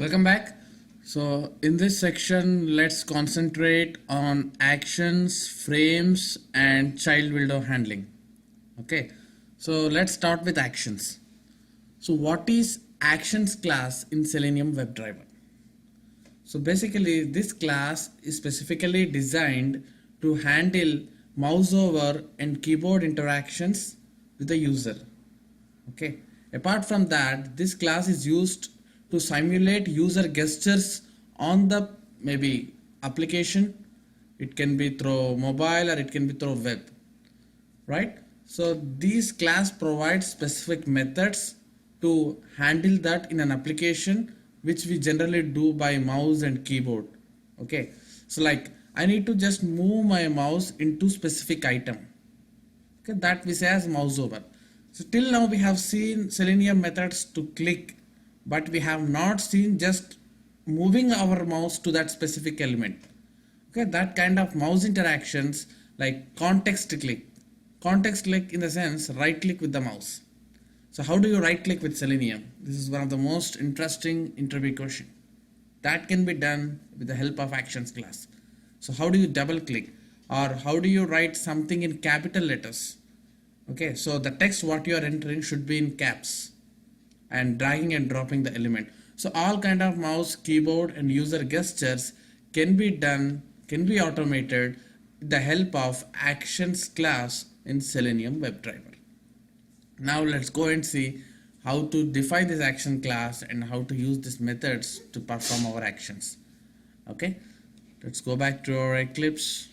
Welcome back. So in this section, let's concentrate on actions, frames, and child window handling. Okay, so let's start with actions. So what is actions class in Selenium WebDriver? So basically this class is specifically designed to handle mouse over and keyboard interactions with the user. Okay, apart from that, this class is used to simulate user gestures on the maybe application. It can be through mobile or it can be through web, right? So these class provides specific methods to handle that in an application, which we generally do by mouse and keyboard. Okay, so like I need to just move my mouse into specific item. Okay, that we say as mouse over. So till now we have seen Selenium methods to click, but we have not seen just moving our mouse to that specific element. Okay, that kind of mouse interactions like context click. Context click in the sense right click with the mouse. So how do you right click with Selenium? This is one of the most interesting interview question. That can be done with the help of actions class. So how do you double click, or how do you write something in capital letters? Okay, so the text what you are entering should be in caps, and dragging and dropping the element. So all kind of mouse, keyboard and user gestures can be done, can be automated with the help of actions class in Selenium WebDriver. Now let's go and see how to define this action class and how to use these methods to perform our actions. Okay, let's go back to our Eclipse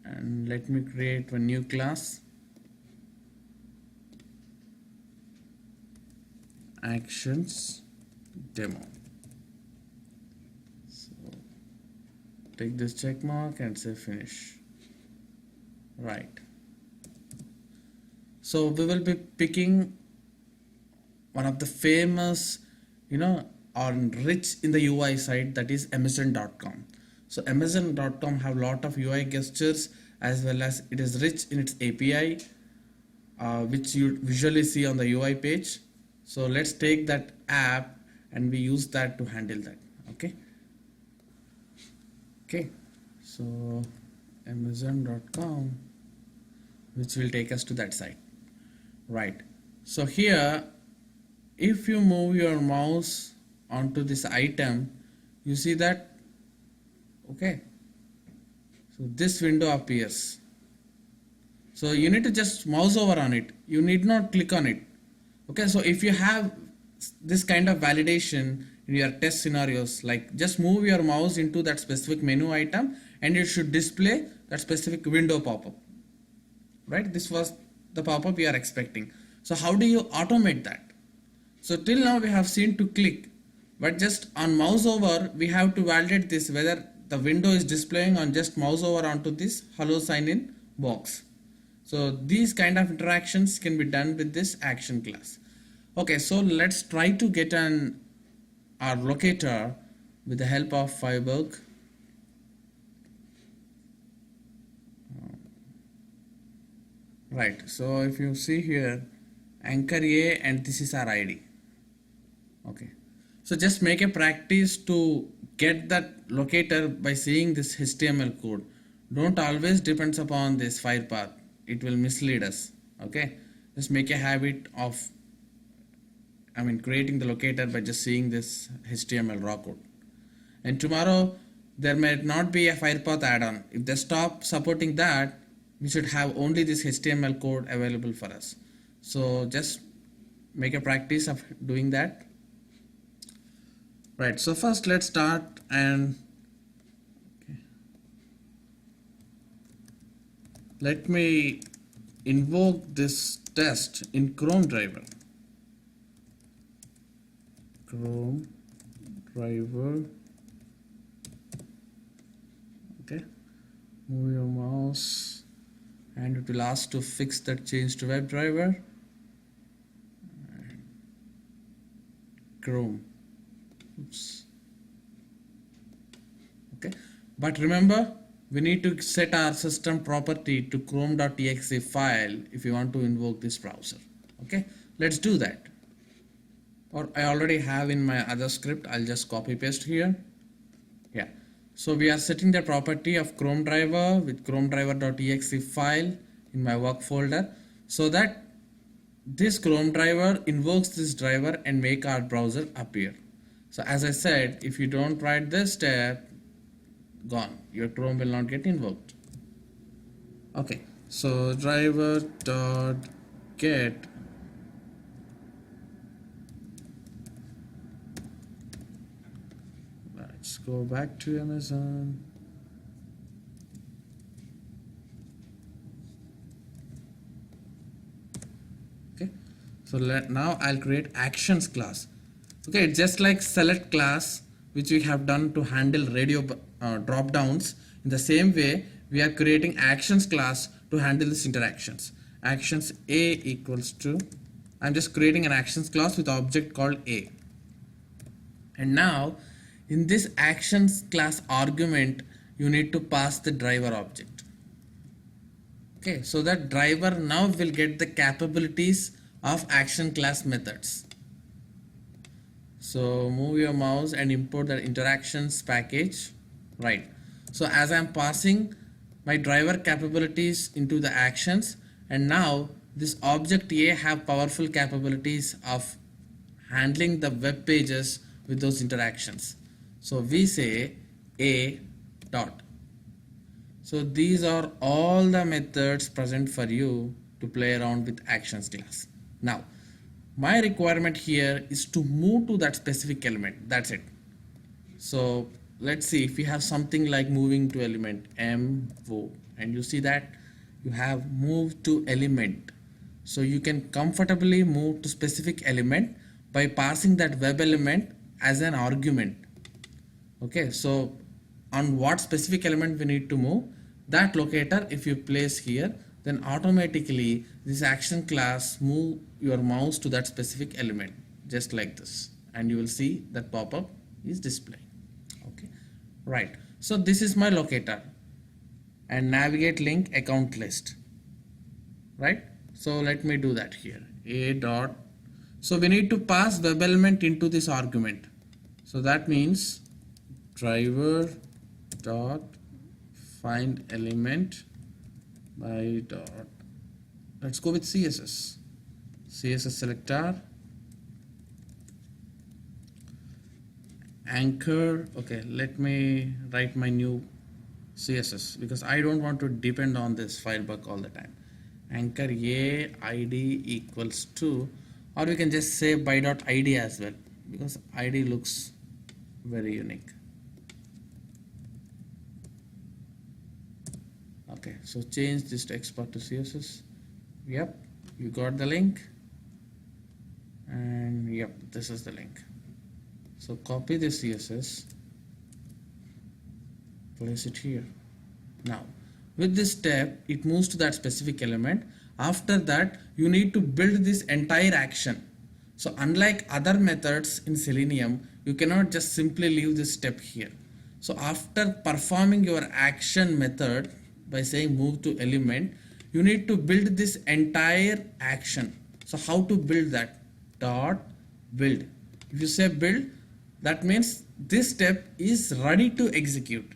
and let me create a new class. Actions demo. So take this check mark and say finish. Right. So we will be picking one of the famous, or rich in the UI side, that is Amazon.com. So Amazon.com have lot of UI gestures, as well as it is rich in its API, which you visually see on the UI page. So let's take that app and we use that to handle that. Okay, so Amazon.com, which will take us to that site. Right, so here if you move your mouse onto this item, you see that, okay, so this window appears. So you need to just mouse over on it, you need not click on it. Okay, so if you have this kind of validation in your test scenarios, like just move your mouse into that specific menu item and it should display that specific window pop-up, right? This was the pop-up we are expecting. So how do you automate that? So till now we have seen to click, but just on mouse over we have to validate this whether the window is displaying on just mouse over onto this hello sign in box. So these kind of interactions can be done with this action class. Okay, so let's try to get our locator with the help of Firebug. Right, so if you see here, anchor A and this is our ID. Okay, so just make a practice to get that locator by seeing this HTML code. Don't always depend upon this fire path, it will mislead us. Okay, just make a habit of creating the locator by just seeing this HTML raw code. And tomorrow there may not be a Firepath add-on. If they stop supporting that, we should have only this HTML code available for us. So just make a practice of doing that. Right, so first let's start and let me invoke this test in Chrome driver. Chrome driver. Okay, move your mouse and it will ask to fix that change to WebDriver. Chrome. Oops. Okay, but remember we need to set our system property to chrome.exe file if you want to invoke this browser. Okay, let's do that. or I already have in my other script. I'll just copy paste here. Yeah, so we are setting the property of Chrome driver with Chrome driver.exe file in my work folder, so that this Chrome driver invokes this driver and make our browser appear. So as I said, if you don't write this step, gone, your Chrome will not get invoked. Okay, so driver dot get let's go back to Amazon. Okay, so now I'll create actions class. Okay, it's just like select class which we have done to handle radio drop downs. In the same way, we are creating actions class to handle these interactions. Actions A equals to, I'm just creating an actions class with object called A. And now in this actions class argument, you need to pass the driver object. Okay, so that driver now will get the capabilities of action class methods. So move your mouse and import the interactions package. Right. So as I'm passing my driver capabilities into the actions, and now this object A have powerful capabilities of handling the web pages with those interactions. So we say A dot. So these are all the methods present for you to play around with actions class. Now my requirement here is to move to that specific element. That's it. So let's see if we have something like moving to element move, and you see that you have moved to element. So you can comfortably move to specific element by passing that web element as an argument. Okay, so on what specific element we need to move, that locator if you place here, then automatically this action class move your mouse to that specific element just like this, and you will see that pop-up is displaying. Okay, right. So this is my locator, and navigate link account list. Right. So let me do that here. A dot. So we need to pass web element into this argument. So that means driver dot find element by dot, let's go with CSS selector anchor. Okay, let me write my new CSS because I don't want to depend on this Firebug all the time. Anchor A ID equals to, or we can just say by dot ID as well because ID looks very unique. Okay, so change this to export to CSS. Yep, you got the link, and yep, this is the link. So copy the CSS, place it here. Now with this step, it moves to that specific element. After that, you need to build this entire action. So unlike other methods in Selenium, you cannot just simply leave this step here. So after performing your action method by saying move to element, you need to build this entire action. So how to build that? Dot build. If you say build, that means this step is ready to execute.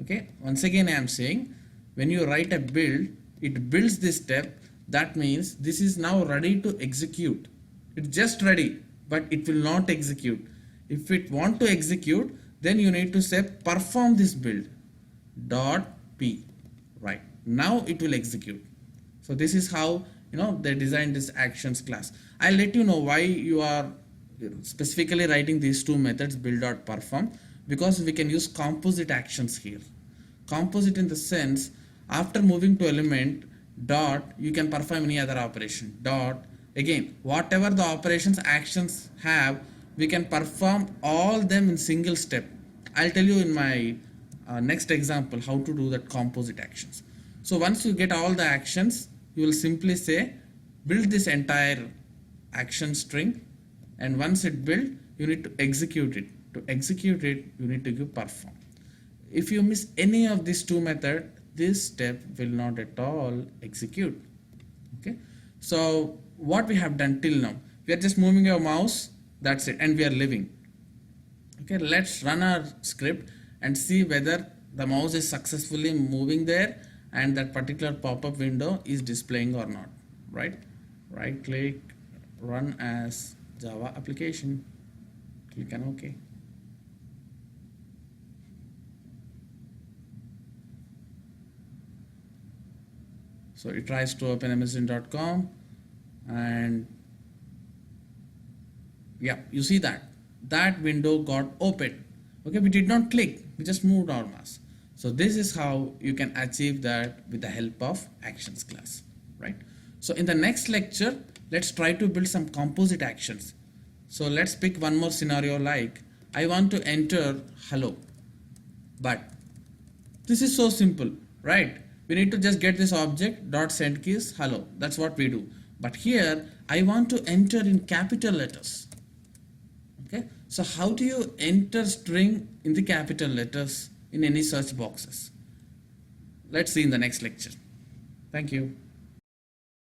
Okay, once again I am saying, when you write a build, it builds this step. That means this is now ready to execute. It's just ready, but it will not execute. If it want to execute, then you need to say perform this build dot p. Right, now it will execute. So this is how they designed this actions class. I'll let you know why you are specifically writing these two methods, build dot perform, because we can use composite actions here. Composite in the sense, after moving to element dot, you can perform any other operation. Dot, again, whatever the operations actions have, we can perform all them in single step. I'll tell you in my next example how to do that composite actions. So once you get all the actions, you will simply say build this entire action string, and once it built, you need to execute it. To execute it, you need to give perform. If you miss any of these two methods, this step will not at all execute. Okay, so what we have done till now, we are just moving your mouse That's it, and we are living. Okay, let's run our script and see whether the mouse is successfully moving there and that particular pop-up window is displaying or not. Right click, run as Java application, click on OK. So it tries to open msn.com, and yeah, you see that window got opened. Okay, we did not click, we just moved our mouse. So this is how you can achieve that with the help of actions class, right? So in the next lecture, let's try to build some composite actions. So let's pick one more scenario, like I want to enter hello, but this is so simple, right? We need to just get this object dot send keys hello. That's what we do. But here I want to enter in capital letters. Okay, so how do you enter string in the capital letters in any search boxes? Let's see in the next lecture. Thank you.